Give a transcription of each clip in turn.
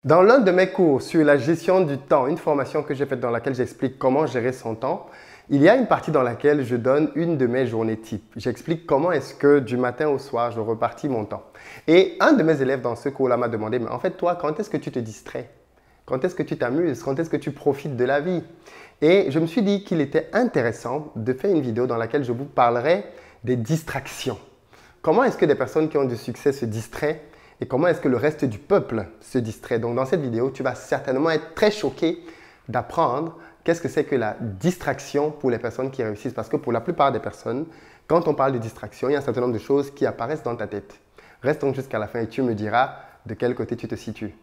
Dans l'un de mes cours sur la gestion du temps, une formation que j'ai faite dans laquelle j'explique comment gérer son temps, il y a une partie dans laquelle je donne une de mes journées types. J'explique comment est-ce que du matin au soir, je repartis mon temps. Et un de mes élèves dans ce cours-là m'a demandé, mais en fait, toi, quand est-ce que tu te distrais? Quand est-ce que tu t'amuses? Quand est-ce que tu profites de la vie? Et je me suis dit qu'il était intéressant de faire une vidéo dans laquelle je vous parlerai des distractions. Comment est-ce que des personnes qui ont du succès se distraient et comment est-ce que le reste du peuple se distrait? Donc dans cette vidéo, tu vas certainement être très choqué d'apprendre qu'est-ce que c'est que la distraction pour les personnes qui réussissent. Parce que pour la plupart des personnes, quand on parle de distraction, il y a un certain nombre de choses qui apparaissent dans ta tête. Reste donc jusqu'à la fin et tu me diras de quel côté tu te situes.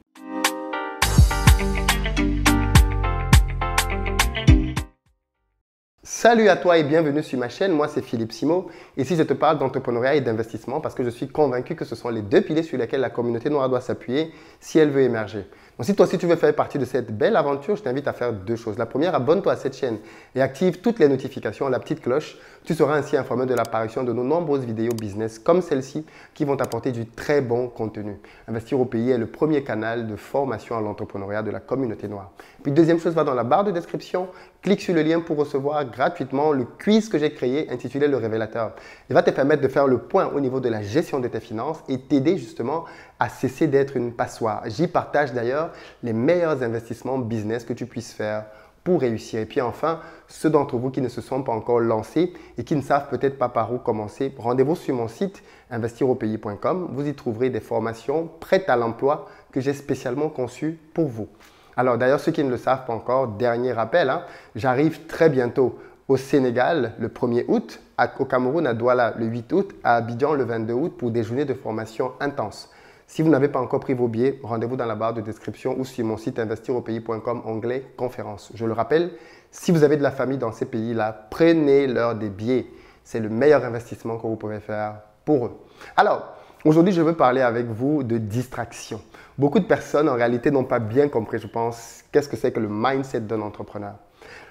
Salut à toi et bienvenue sur ma chaîne, moi c'est Philippe Simo. Ici je te parle d'entrepreneuriat et d'investissement parce que je suis convaincu que ce sont les deux piliers sur lesquels la communauté noire doit s'appuyer si elle veut émerger. Donc si toi aussi tu veux faire partie de cette belle aventure, je t'invite à faire deux choses. La première, abonne-toi à cette chaîne et active toutes les notifications, la petite cloche. Tu seras ainsi informé de l'apparition de nos nombreuses vidéos business comme celle-ci qui vont t'apporter du très bon contenu. Investir au pays est le premier canal de formation à l'entrepreneuriat de la communauté noire. Puis deuxième chose, va dans la barre de description, clique sur le lien pour recevoir gratuitement le quiz que j'ai créé intitulé Le Révélateur. Il va te permettre de faire le point au niveau de la gestion de tes finances et t'aider justement à cesser d'être une passoire. J'y partage d'ailleurs les meilleurs investissements business que tu puisses faire pour réussir. Et puis enfin, ceux d'entre vous qui ne se sont pas encore lancés et qui ne savent peut-être pas par où commencer, rendez-vous sur mon site investiraupays.com. Vous y trouverez des formations prêtes à l'emploi que j'ai spécialement conçues pour vous. Alors d'ailleurs, ceux qui ne le savent pas encore, dernier rappel, j'arrive très bientôt au Sénégal le 1er août, au Cameroun à Douala le 8 août, à Abidjan le 22 août pour des journées de formation intenses. Si vous n'avez pas encore pris vos billets, rendez-vous dans la barre de description ou sur mon site investiraupays.com, onglet conférence. Je le rappelle, si vous avez de la famille dans ces pays-là, prenez-leur des billets. C'est le meilleur investissement que vous pouvez faire pour eux. Alors, aujourd'hui, je veux parler avec vous de distraction. Beaucoup de personnes, en réalité, n'ont pas bien compris, je pense, qu'est-ce que c'est que le mindset d'un entrepreneur.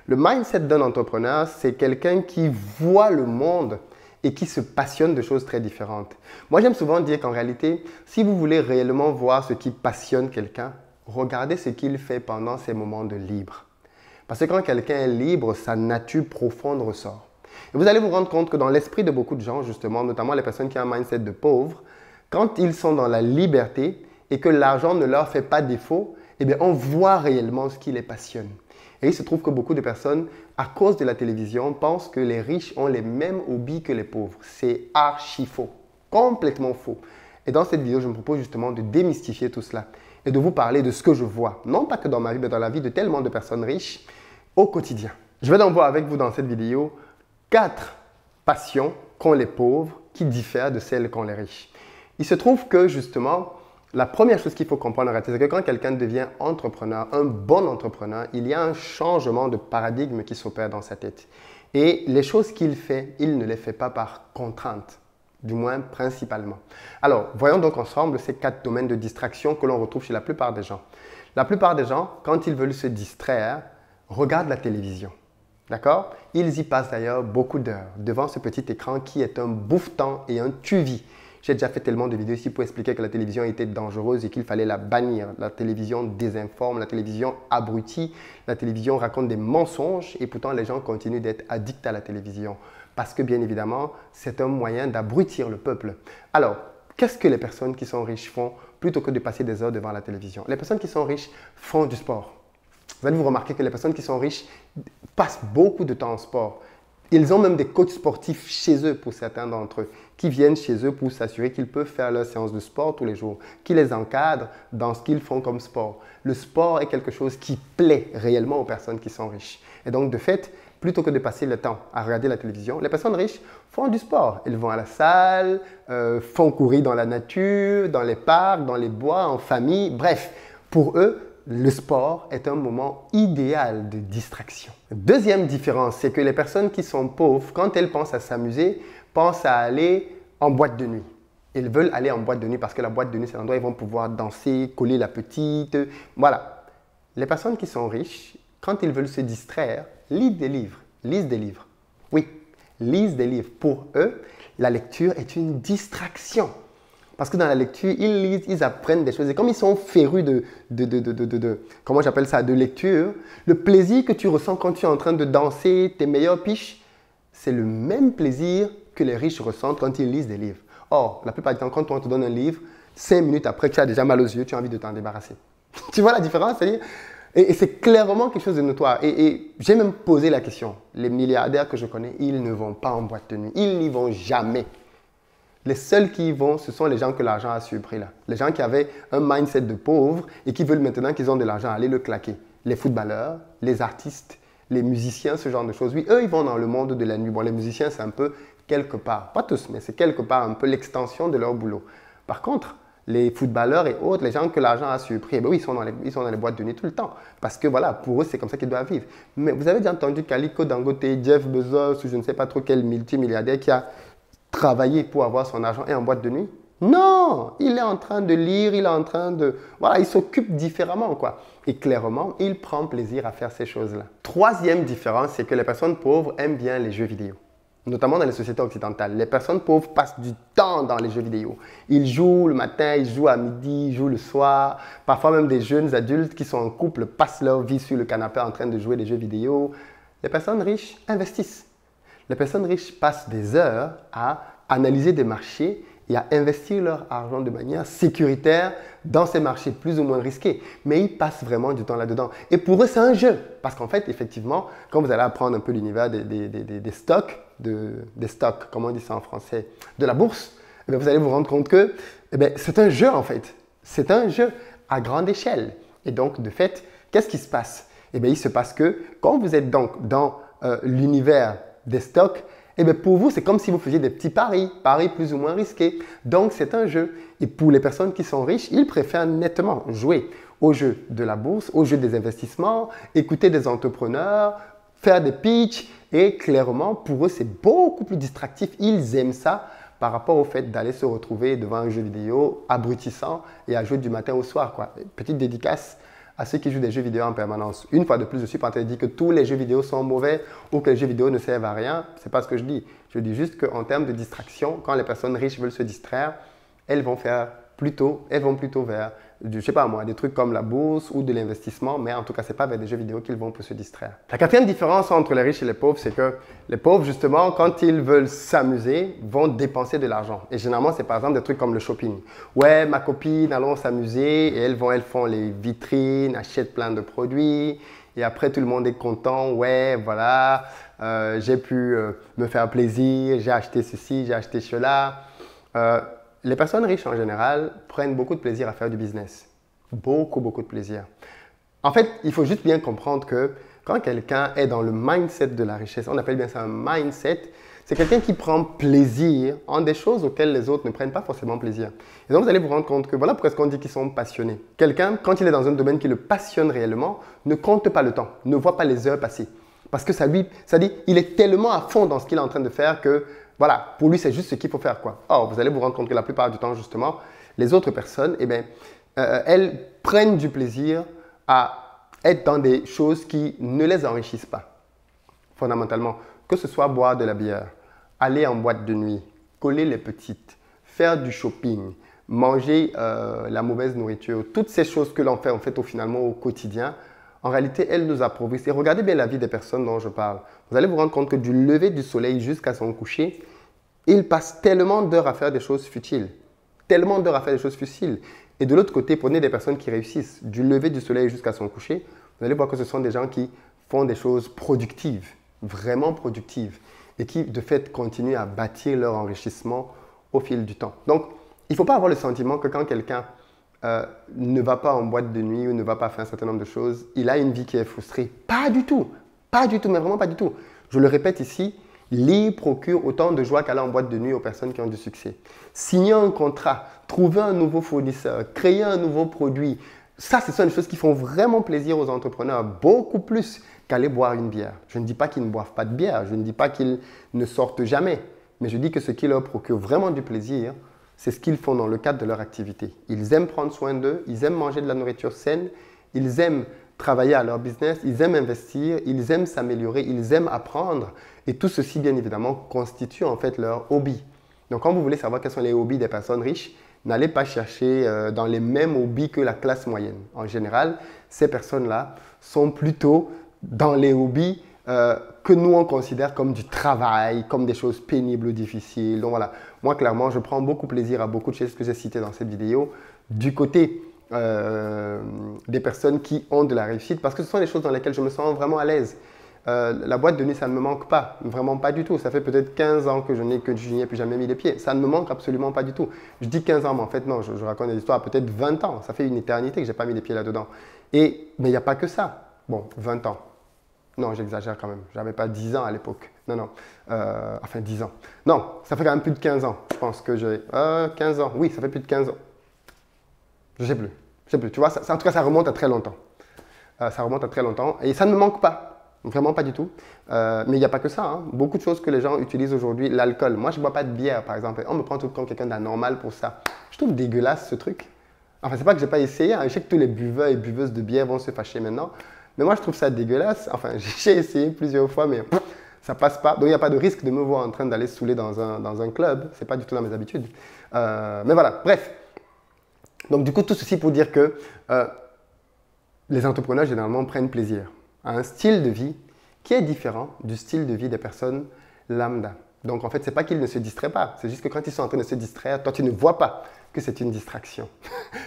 Le mindset d'un entrepreneur, c'est quelqu'un qui voit le monde et qui se passionne de choses très différentes. Moi, j'aime souvent dire qu'en réalité, si vous voulez réellement voir ce qui passionne quelqu'un, regardez ce qu'il fait pendant ses moments de libre. Parce que quand quelqu'un est libre, sa nature profonde ressort. Et vous allez vous rendre compte que dans l'esprit de beaucoup de gens, justement, notamment les personnes qui ont un mindset de pauvre, quand ils sont dans la liberté et que l'argent ne leur fait pas défaut, eh bien, on voit réellement ce qui les passionne. Et il se trouve que beaucoup de personnes, à cause de la télévision, pensent que les riches ont les mêmes hobbies que les pauvres. C'est archi faux, complètement faux. Et dans cette vidéo, je me propose justement de démystifier tout cela et de vous parler de ce que je vois, non pas que dans ma vie, mais dans la vie de tellement de personnes riches au quotidien. Je vais donc voir avec vous dans cette vidéo 4 passions qu'ont les pauvres qui diffèrent de celles qu'ont les riches. Il se trouve que justement, la première chose qu'il faut comprendre en réalité, c'est que quand quelqu'un devient entrepreneur, un bon entrepreneur, il y a un changement de paradigme qui s'opère dans sa tête. Et les choses qu'il fait, il ne les fait pas par contrainte, du moins principalement. Alors, voyons donc ensemble ces 4 domaines de distraction que l'on retrouve chez la plupart des gens. La plupart des gens, quand ils veulent se distraire, regardent la télévision. D'accord? Ils y passent d'ailleurs beaucoup d'heures devant ce petit écran qui est un bouffe-temps et un tue-vie. J'ai déjà fait tellement de vidéos ici pour expliquer que la télévision était dangereuse et qu'il fallait la bannir. La télévision désinforme, la télévision abrutit, la télévision raconte des mensonges et pourtant les gens continuent d'être addicts à la télévision. Parce que bien évidemment, c'est un moyen d'abrutir le peuple. Alors, qu'est-ce que les personnes qui sont riches font plutôt que de passer des heures devant la télévision? Les personnes qui sont riches font du sport. Vous allez vous remarquer que les personnes qui sont riches passent beaucoup de temps en sport. Ils ont même des coachs sportifs chez eux pour certains d'entre eux, qui viennent chez eux pour s'assurer qu'ils peuvent faire leur séance de sport tous les jours, qui les encadrent dans ce qu'ils font comme sport. Le sport est quelque chose qui plaît réellement aux personnes qui sont riches. Et donc, de fait, plutôt que de passer le temps à regarder la télévision, les personnes riches font du sport. Ils vont à la salle, font courir dans la nature, dans les parcs, dans les bois, en famille. Bref, pour eux, le sport est un moment idéal de distraction. Deuxième différence, c'est que les personnes qui sont pauvres, quand elles pensent à s'amuser, pensent à aller en boîte de nuit. Ils veulent aller en boîte de nuit parce que la boîte de nuit, c'est l'endroit où ils vont pouvoir danser, coller la petite. Voilà. Les personnes qui sont riches, quand ils veulent se distraire, lisent des livres. Lisent des livres. Oui, lisent des livres. Pour eux, la lecture est une distraction. Parce que dans la lecture, ils lisent, ils apprennent des choses. Et comme ils sont férus comment j'appelle ça, de lecture, le plaisir que tu ressens quand tu es en train de danser tes meilleurs pitchs, c'est le même plaisir que les riches ressentent quand ils lisent des livres. Or, la plupart du temps, quand on te donne un livre, 5 minutes après, tu as déjà mal aux yeux, tu as envie de t'en débarrasser. Tu vois la différence? Et c'est clairement quelque chose de notoire. Et j'ai même posé la question. Les milliardaires que je connais, ils ne vont pas en boîte de nuit. Ils n'y vont jamais. Les seuls qui y vont, ce sont les gens que l'argent a surpris là. Les gens qui avaient un mindset de pauvre et qui veulent maintenant qu'ils ont de l'argent aller le claquer. Les footballeurs, les artistes, les musiciens, ce genre de choses. Oui, eux, ils vont dans le monde de la nuit. Bon, les musiciens, c'est un peu quelque part, pas tous, mais c'est quelque part un peu l'extension de leur boulot. Par contre, les footballeurs et autres, les gens que l'argent a surpris, eh bien oui, ils sont dans les boîtes de nuit tout le temps. Parce que voilà, pour eux, c'est comme ça qu'ils doivent vivre. Mais vous avez déjà entendu qu'Aliko Dangote, Jeff Bezos ou je ne sais pas trop quel multimilliardaire qui a travaillé pour avoir son argent et en boîte de nuit? Non, il est en train de lire, il est en train de... Voilà, il s'occupe différemment, quoi. Et clairement, il prend plaisir à faire ces choses-là. Troisième différence, c'est que les personnes pauvres aiment bien les jeux vidéo. Notamment dans les sociétés occidentales. Les personnes pauvres passent du temps dans les jeux vidéo. Ils jouent le matin, ils jouent à midi, ils jouent le soir. Parfois même des jeunes adultes qui sont en couple passent leur vie sur le canapé en train de jouer des jeux vidéo. Les personnes riches investissent. Les personnes riches passent des heures à analyser des marchés et à investir leur argent de manière sécuritaire dans ces marchés plus ou moins risqués. Mais ils passent vraiment du temps là-dedans. Et pour eux, c'est un jeu. Parce qu'en fait, effectivement, quand vous allez apprendre un peu l'univers des stocks, comment on dit ça en français, de la bourse, eh bien, vous allez vous rendre compte que c'est un jeu en fait. C'est un jeu à grande échelle. Et donc, de fait, qu'est-ce qui se passe? Eh bien, il se passe que quand vous êtes donc dans l'univers des stocks, eh bien pour vous, c'est comme si vous faisiez des petits paris plus ou moins risqués. Donc, c'est un jeu. Et pour les personnes qui sont riches, ils préfèrent nettement jouer au jeu de la bourse, au jeu des investissements, écouter des entrepreneurs, faire des pitchs. Et clairement, pour eux, c'est beaucoup plus distractif. Ils aiment ça par rapport au fait d'aller se retrouver devant un jeu vidéo abrutissant et à jouer du matin au soir, quoi. Petite dédicace à ceux qui jouent des jeux vidéo en permanence. Une fois de plus, je suis pas en train de dire que tous les jeux vidéo sont mauvais ou que les jeux vidéo ne servent à rien. Ce n'est pas ce que je dis. Je dis juste qu'en termes de distraction, quand les personnes riches veulent se distraire, elles vont plutôt vers, je sais pas moi, des trucs comme la bourse ou de l'investissement, mais en tout cas, ce n'est pas vers des jeux vidéo qu'ils vont pour se distraire. La quatrième différence entre les riches et les pauvres, c'est que les pauvres, justement, quand ils veulent s'amuser, vont dépenser de l'argent. Et généralement, c'est par exemple des trucs comme le shopping. Ouais, ma copine, allons s'amuser, et elles font les vitrines, achètent plein de produits, et après, tout le monde est content. Ouais, voilà, j'ai pu me faire plaisir, j'ai acheté ceci, j'ai acheté cela. Les personnes riches en général prennent beaucoup de plaisir à faire du business. Beaucoup, beaucoup de plaisir. En fait, il faut juste bien comprendre que quand quelqu'un est dans le mindset de la richesse, on appelle bien ça un mindset, c'est quelqu'un qui prend plaisir en des choses auxquelles les autres ne prennent pas forcément plaisir. Et donc, vous allez vous rendre compte que voilà pourquoi est-ce qu'on dit qu'ils sont passionnés. Quelqu'un, quand il est dans un domaine qui le passionne réellement, ne compte pas le temps, ne voit pas les heures passer. Parce que ça dit, il est tellement à fond dans ce qu'il est en train de faire que voilà, pour lui, c'est juste ce qu'il faut faire, quoi. Or, vous allez vous rendre compte que la plupart du temps, justement, les autres personnes, elles prennent du plaisir à être dans des choses qui ne les enrichissent pas, fondamentalement. Que ce soit boire de la bière, aller en boîte de nuit, coller les petites, faire du shopping, manger la mauvaise nourriture, toutes ces choses que l'on fait, en fait, finalement, au quotidien, en réalité, elles nous appauvrissent. Et regardez bien la vie des personnes dont je parle. Vous allez vous rendre compte que du lever du soleil jusqu'à son coucher, ils passent tellement d'heures à faire des choses futiles. Tellement d'heures à faire des choses futiles. Et de l'autre côté, prenez des personnes qui réussissent du lever du soleil jusqu'à son coucher. Vous allez voir que ce sont des gens qui font des choses productives, vraiment productives. Et qui, de fait, continuent à bâtir leur enrichissement au fil du temps. Donc, il ne faut pas avoir le sentiment que quand quelqu'un ne va pas en boîte de nuit ou ne va pas faire un certain nombre de choses, il a une vie qui est frustrée. Pas du tout, mais vraiment pas du tout. Je le répète ici, lire procure autant de joie qu'aller en boîte de nuit aux personnes qui ont du succès. Signer un contrat, trouver un nouveau fournisseur, créer un nouveau produit, ça, ce sont des choses qui font vraiment plaisir aux entrepreneurs, beaucoup plus qu'aller boire une bière. Je ne dis pas qu'ils ne boivent pas de bière, je ne dis pas qu'ils ne sortent jamais, mais je dis que ce qui leur procure vraiment du plaisir, c'est ce qu'ils font dans le cadre de leur activité. Ils aiment prendre soin d'eux, ils aiment manger de la nourriture saine, ils aiment travailler à leur business, ils aiment investir, ils aiment s'améliorer, ils aiment apprendre. Et tout ceci, bien évidemment, constitue en fait leur hobby. Donc, quand vous voulez savoir quels sont les hobbies des personnes riches, n'allez pas chercher dans les mêmes hobbies que la classe moyenne. En général, ces personnes-là sont plutôt dans les hobbies que nous, on considère comme du travail, comme des choses pénibles ou difficiles. Donc voilà, moi, clairement, je prends beaucoup plaisir à beaucoup de choses que j'ai citées dans cette vidéo du côté des personnes qui ont de la réussite parce que ce sont des choses dans lesquelles je me sens vraiment à l'aise. La boîte de nuit, ça ne me manque pas, vraiment pas du tout. Ça fait peut-être 15 ans que je n'y ai plus jamais mis les pieds. Ça ne me manque absolument pas du tout. Je dis 15 ans, mais en fait, non, je raconte des histoires, peut-être 20 ans. Ça fait une éternité que je n'ai pas mis les pieds là-dedans. Mais il n'y a pas que ça. Bon, 20 ans. Non, j'exagère quand même. Je n'avais pas 10 ans à l'époque. Non, non. Enfin, 10 ans. Non, ça fait quand même plus de 15 ans. Je pense que j'ai… 15 ans. Oui, ça fait plus de 15 ans. Je ne sais plus. Je sais plus. Tu vois, en tout cas, ça remonte à très longtemps. Ça remonte à très longtemps. Et ça ne me manque pas. Vraiment pas du tout. Mais il n'y a pas que ça. Hein. Beaucoup de choses que les gens utilisent aujourd'hui. L'alcool. Moi, je ne bois pas de bière, par exemple. On me prend tout comme quelqu'un d'anormal pour ça. Je trouve dégueulasse ce truc. Enfin, c'est pas que je n'ai pas essayé. Hein. Je sais que tous les buveurs et buveuses de bière vont se fâcher maintenant. Mais moi, je trouve ça dégueulasse. Enfin, j'ai essayé plusieurs fois, mais ça passe pas. Donc, il n'y a pas de risque de me voir en train d'aller saouler dans un club. Ce n'est pas du tout dans mes habitudes. Mais voilà, bref. Donc, du coup, tout ceci pour dire que les entrepreneurs, généralement, prennent plaisir à un style de vie qui est différent du style de vie des personnes lambda. Donc, en fait, ce n'est pas qu'ils ne se distraient pas. C'est juste que quand ils sont en train de se distraire, toi, tu ne vois pas que c'est une distraction.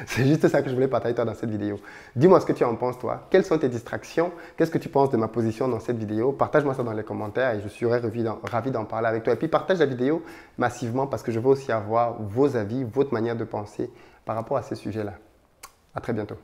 C'est juste ça que je voulais partager toi dans cette vidéo. Dis-moi ce que tu en penses, toi. Quelles sont tes distractions? Qu'est-ce que tu penses de ma position dans cette vidéo? Partage-moi ça dans les commentaires et je serai ravi d'en parler avec toi. Et puis, partage la vidéo massivement parce que je veux aussi avoir vos avis, votre manière de penser par rapport à ces sujets-là. À très bientôt.